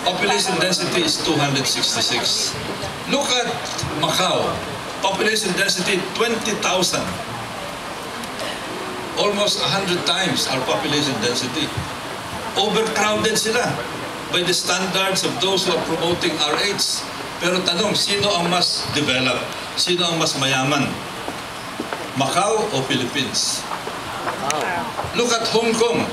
population density is 266. Look at Macau, population density 20,000. Almost 100 times our population density. Overcrowded sila by the standards of those who are promoting RH. Pero tanong, sino ang mas developed? Sino ang mas mayaman? Macau o Philippines? Look at Hong Kong.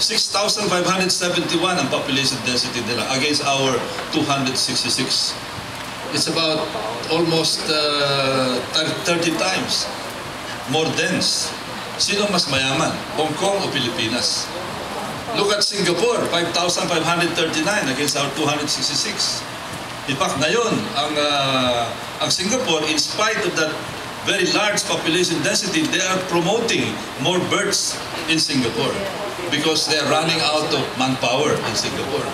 6,571 ang population density nila against our 266. It's about almost 30 times more dense. Sino mas mayaman? Hong Kong o Pilipinas? Look at Singapore, 5,539 against our 266. In fact, ngayon, ang Singapore, in spite of that very large population density, they are promoting more births in Singapore because they are running out of manpower in Singapore.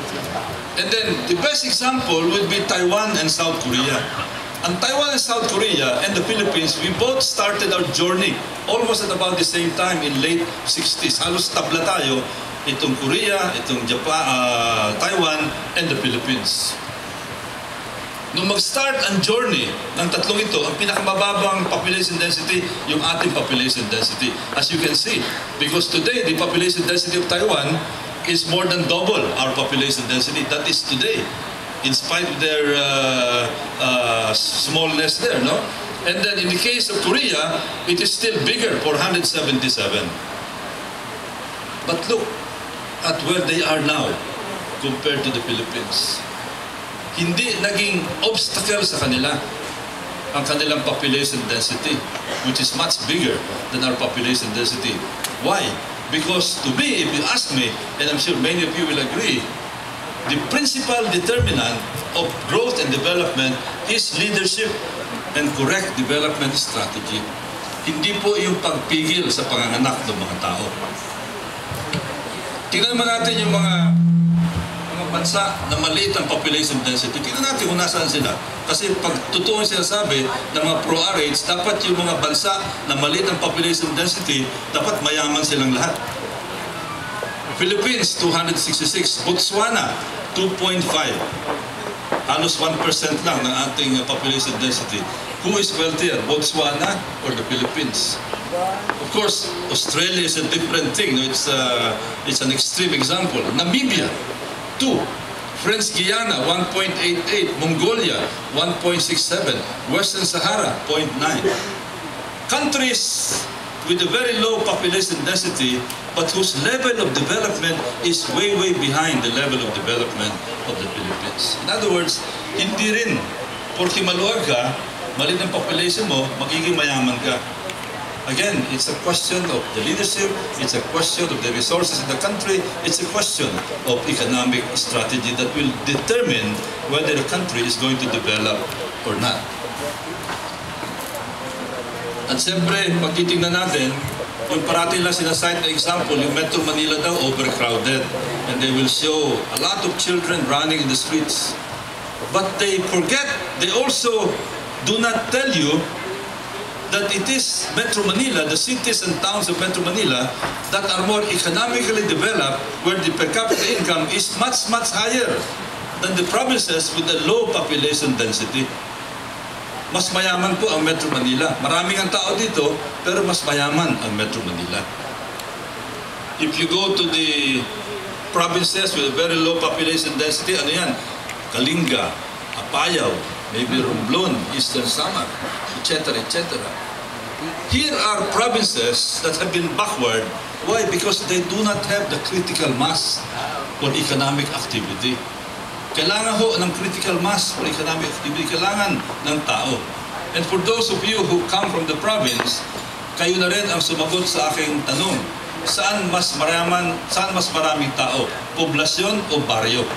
And then, the best example would be Taiwan and South Korea. And Taiwan and South Korea and the Philippines, we both started our journey almost at about the same time in late 60s. Halos tabla tayo, itong Korea, itong Japan, Taiwan, and the Philippines. Nung mag-start ang journey ng tatlong ito, ang pinakamababang population density, yung ating population density. As you can see, because today, the population density of Taiwan is more than double our population density. That is today, in spite of their smallness there, no? And then in the case of Korea, it is still bigger, 477. But look at where they are now compared to the Philippines. Hindi naging obstacle sa kanila ang kanilang population density, which is much bigger than our population density. Why? Because to me, if you ask me, and I'm sure many of you will agree, the principal determinant of growth and development is leadership and correct development strategy. Hindi po yung pagpigil sa panganganak ng mga tao. Tingnan naman natin yung mga bansa na maliit ang population density. Tingnan natin kung nasaan sila. Kasi pag totoo yung sinasabi ng mga pro-RH, dapat yung mga bansa na maliit ang population density, dapat mayaman silang lahat. Philippines, 266. Botswana, 2.5. Halos 1% lang ng ating population density. Who is wealthier, Botswana or the Philippines? Of course, Australia is a different thing. It's an extreme example. Namibia, 2. French Guiana, 1.88. Mongolia, 1.67. Western Sahara, 0.9. Countries with a very low population density but whose level of development is way, way behind the level of development of the Philippines. In other words, hindi rin, porque maluwag ka, maliit ang population mo, magiging mayaman ka. Again, it's a question of the leadership, it's a question of the resources in the country, it's a question of economic strategy that will determine whether the country is going to develop or not. At siyempre, pag titingnan natin, yung parating lang sinasite na example, yung Metro Manila daw overcrowded, and they will show a lot of children running in the streets. But they forget, they also do not tell you that it is Metro Manila, the cities and towns of Metro Manila, that are more economically developed, where the per capita income is much, much higher than the provinces with a low population density. Mas mayaman po ang Metro Manila. Maraming ang tao dito, pero mas mayaman ang Metro Manila. If you go to the provinces with a very low population density, ano yan? Kalinga, Apayao, maybe Romblon, Eastern Samar, etc., etc. Here are provinces that have been backward. Why? Because they do not have the critical mass for economic activity. Kailangan ho ng critical mass for economic activity. Kailangan ng tao. And for those of you who come from the province, kayo na rin ang sumagot sa aking tanong. Saan mas maraming tao? Poblasyon o baryo?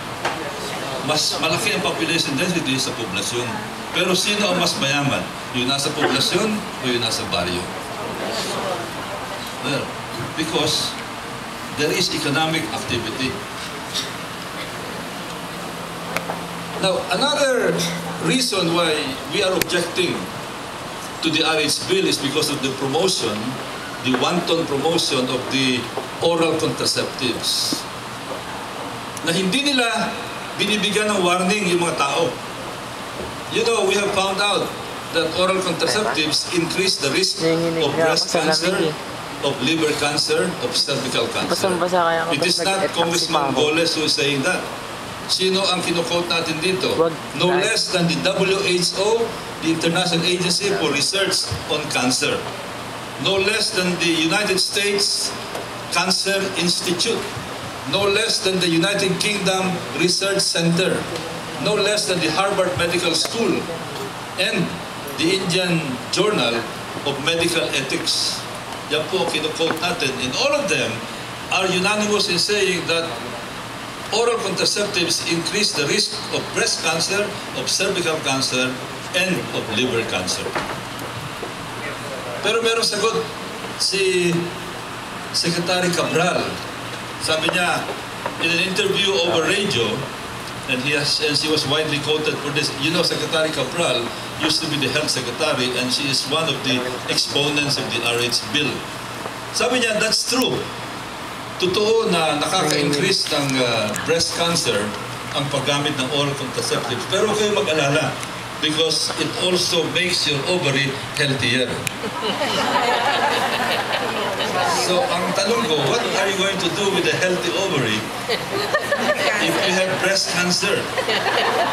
Mas malaki ang population density sa poblasyon. Pero sino ang mas mayaman? Yung nasa poblasyon o yung nasa baryo? Well, because there is economic activity. Now, another reason why we are objecting to the RH bill is because of the promotion, the wanton promotion of the oral contraceptives. Na hindi nila binibigyan ng warning yung mga tao. You know, we have found out that oral contraceptives increase the risk of breast cancer, of liver cancer, of cervical cancer. It is not Congressman Golez who is saying that. Sino ang kino-quote natin dito? No less than the WHO, the International Agency for Research on Cancer. No less than the United States Cancer Institute. No less than the United Kingdom Research Center. No less than the Harvard Medical School and the Indian Journal of Medical Ethics. Yan po kino-quote natin. And all of them are unanimous in saying that oral contraceptives increase the risk of breast cancer, of cervical cancer, and of liver cancer. Pero meron sagot si Secretary Cabral. Sabi niya, in an interview over radio, and she was widely quoted for this. You know, Secretary Cabral used to be the health secretary, and she is one of the exponents of the RH bill. Sabi niya, that's true. Totoo na nakaka-increase ng breast cancer ang paggamit ng oral contraceptives. Pero huwag kayong mag-alala because it also makes your ovary healthier. So, ang tanong ko, what are you going to do with a healthy ovary if you have breast cancer?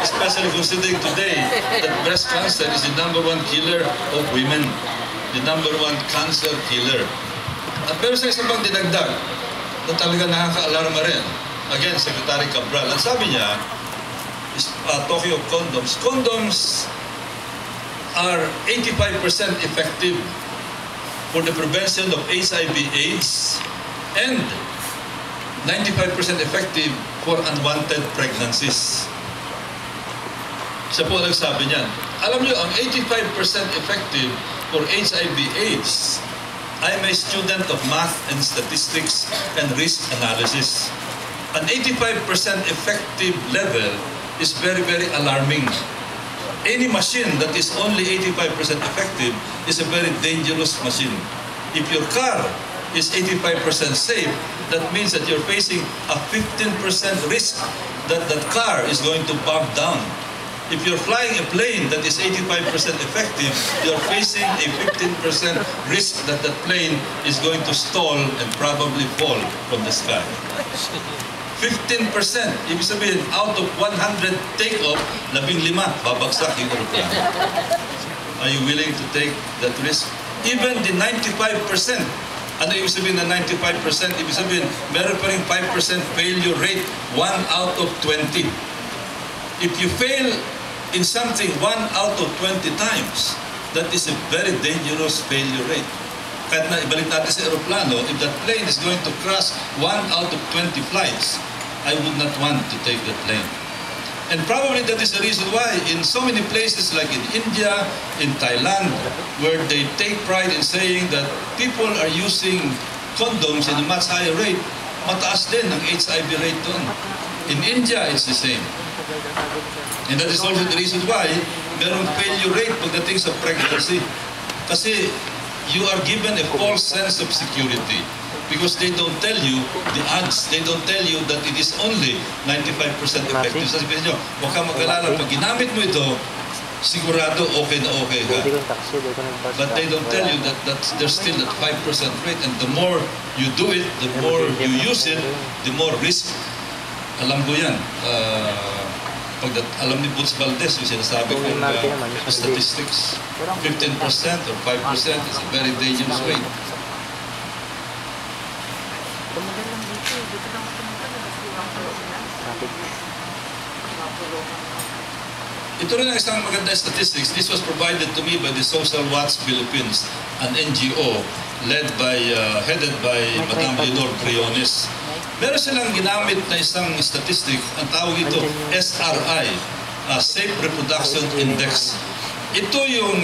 Especially considering today that breast cancer is the #1 killer of women. The #1 cancer killer. At pero sa isang pang dinagdag, na talaga nakaka-alarma rin. Again, Secretary Cabral. Ang sabi niya, talking of condoms, condoms are 85% effective for the prevention of HIV/AIDS and 95% effective for unwanted pregnancies. Siya po nagsabi niyan. Alam niyo, ang 85% effective for HIV/AIDS, I'm a student of math and statistics and risk analysis. An 85% effective level is very, very alarming. Any machine that is only 85% effective is a very dangerous machine. If your car is 85% safe, that means that you're facing a 15% risk that that car is going to bog down. If you're flying a plane that is 85% effective, you're facing a 15% risk that that plane is going to stall and probably fall from the sky. 15%. Ibig sabihin, out of 100 take-off, 15 babagsak yung aeroplane. Are you willing to take that risk? Even the 95%. Ano ibig sabihin na 95%? Ibig sabihin, meron pa rin 5% failure rate, 1 out of 20. If you fail in something 1 out of 20 times, that is a very dangerous failure rate. Kahit na ibalik natin sa aeroplano, if that plane is going to crash 1 out of 20 flights, I would not want to take that plane. And probably that is the reason why in so many places like in India, in Thailand, where they take pride in saying that people are using condoms in a much higher rate, mataas din ang HIV rate doon. In India, it's the same. And that is also the reason why merong failure rate pagdating sa pregnancy. Kasi you are given a false sense of security because they don't tell you the odds. They don't tell you that it is only 95% effective. Sabihin nyo, huwag kang mag-alala. Pag ginamit mo ito, sigurado okay na okay ka. But they don't tell you that there's still that 5% rate. And the more you do it, the more you use it, the more risk. Alam ko yan. Alam ni Boots Valdez, yung sinasabi kong statistics, 15% or 5% is a very dangerous rate. Ito rin ang isang maganda statistics. This was provided to me by the Social Watch Philippines, an NGO headed by Madam Leonor Briones. Meron silang ginamit na isang statistic, ang tawag ito SRI, Safe Reproduction Index. Ito yung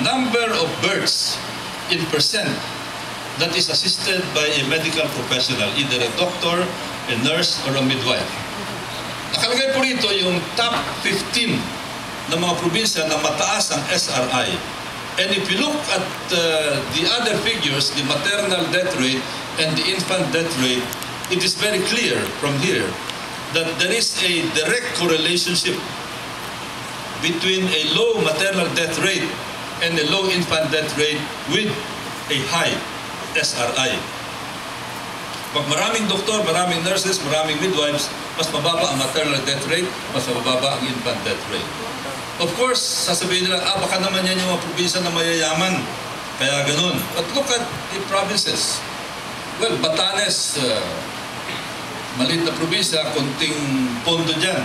number of births in percent that is assisted by a medical professional, either a doctor, a nurse, or a midwife. Nakalagay po rito yung top 15 ng mga probinsya na mataas ang SRI. And if you look at the other figures, the maternal death rate and the infant death rate, it is very clear from here that there is a direct correlationship between a low maternal death rate and a low infant death rate with a high SRI. Pag maraming doktor, maraming nurses, maraming midwives, mas mababa ang maternal death rate, mas mababa ang infant death rate. Of course, sasabihin nila, baka naman yan yung mga probinsya na mayayaman, kaya ganun. But look at the provinces. Well, Batanes, maliit na probinsya, konting pondo dyan.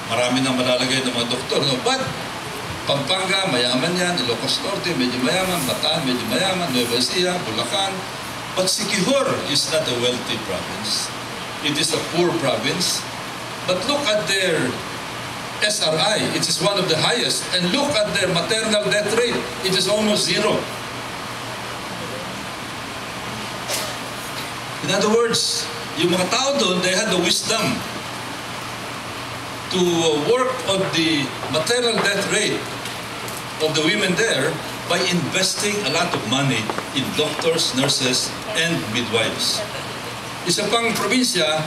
Marami nang malalagay ng mga doktor. No? But, Pampanga, mayaman yan. Ilocos Norte, medyo mayaman. Bataan, medyo mayaman. Nueva Ecija, Bulacan. But Siquijor is not a wealthy province. It is a poor province. But look at their SRI. It is one of the highest. And look at their maternal death rate. It is almost zero. In other words, yung mga tao doon, they had the wisdom to work on the maternal death rate of the women there by investing a lot of money in doctors, nurses, and midwives. Isa pang probinsya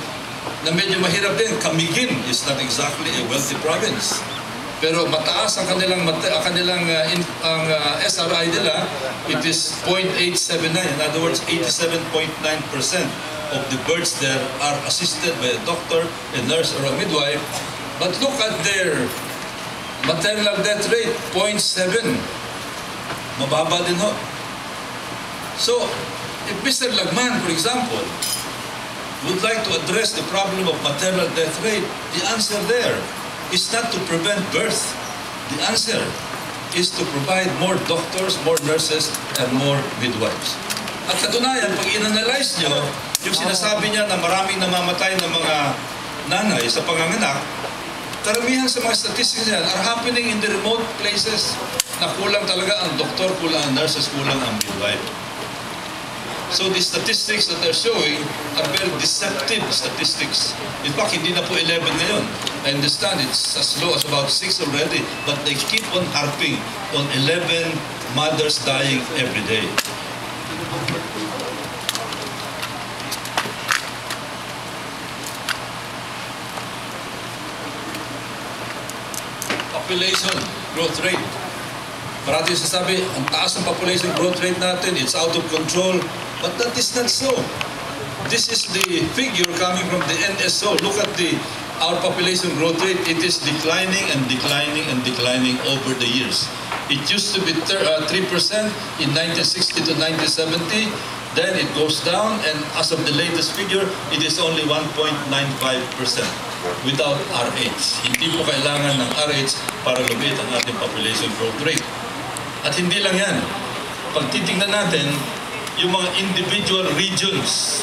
na medyo mahirap din, Camiguin is not exactly a wealthy province. Pero mataas ang kanilang SRI nila, it is 0.879. In other words, 87.9% of the births there are assisted by a doctor, a nurse, or a midwife. But look at their maternal death rate, 0.7. Mababa din ho. So, if Mr. Lagman, for example, would like to address the problem of maternal death rate, the answer there is not to prevent birth. The answer is to provide more doctors, more nurses, and more midwives. At katunayan, pag in-analyze nyo, yung sinasabi niya na maraming namamatay ng mga nanay sa panganganak, karamihan sa mga statistics niyan are happening in the remote places na kulang talaga ang doktor, kulang ang nurses, kulang ang midwife. So the statistics that they're showing are very deceptive statistics. In fact, hindi na po 11 ngayon. I understand it's as low as about 6 already, but they keep on harping on 11 mothers dying every day. Population growth rate. Parati sasabi, ang taas ng population growth rate natin, it's out of control. But that is not so. This is the figure coming from the NSO. Look at our population growth rate. It is declining and declining and declining over the years. It used to be 3% in 1960 to 1970. Then it goes down, and as of the latest figure, it is only 1.95% without RH. Hindi po kailangan ng RH para lumit ang ating population growth rate. At hindi lang yan. Pag titingnan natin, yung mga individual regions,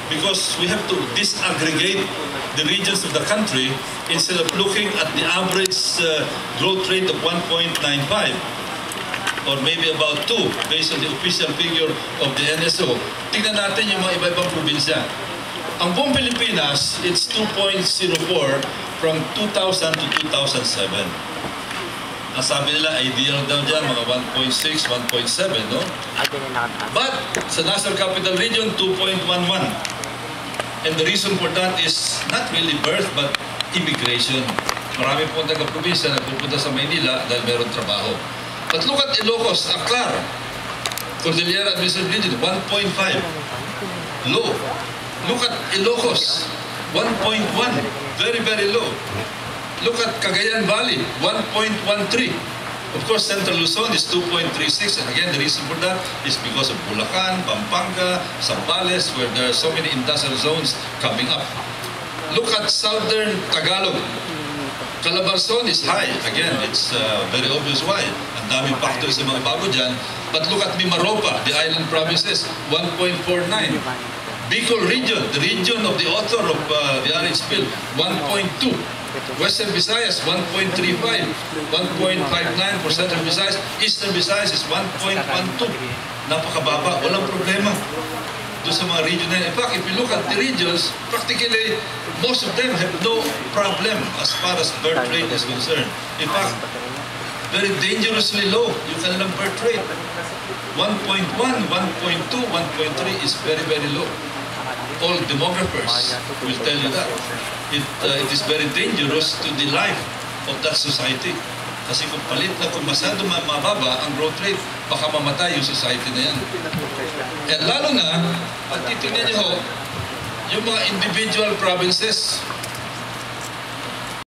because we have to disaggregate the regions of the country instead of looking at the average growth rate of 1.95 or maybe about 2 based on the official figure of the NSO. Tingnan natin yung mga iba-ibang probinsya. Ang buong Pilipinas, it's 2.04 from 2000 to 2007. Ang sabi nila, ideal daw dyan, mga 1.6, 1.7, no? But sa National Capital Region, 2.11. And the reason for that is not really birth, but immigration. Marami po taga-probinsya na pupunta sa Maynila dahil meron trabaho. But look at Ilocos, Aklar, Cordillera Administrative Region, 1.5. Low. Look at Ilocos, 1.1. Very, very low. Look at Cagayan Valley, 1.13. Of course, Central Luzon is 2.36. And again, the reason for that is because of Bulacan, Pampanga, Zambales, where there are so many industrial zones coming up. Look at Southern Tagalog. Calabarzon is high. Again, it's very obvious why. Ang daming factors sa mga bago dyan. But look at Mimaropa, the island provinces, 1.49. Bicol region, the region of the author of the RH Bill, 1.2. Western Visayas, 1.35. 1.59 for Central Visayas. Eastern Visayas is 1.12. Napakababa, walang problema doon sa mga region na yun. In fact, if you look at the regions, practically, most of them have no problem as far as birth rate is concerned. In fact, very dangerously low yung kanilang birth rate. 1.1, 1.2, 1.3 is very, very low. all demographers will tell you that. It is very dangerous to the life of that society. Kasi kung masyado mababa ang growth rate, baka mamatay yung society na yan. At lalo na, pag titingnan niyo ho, yung mga individual provinces,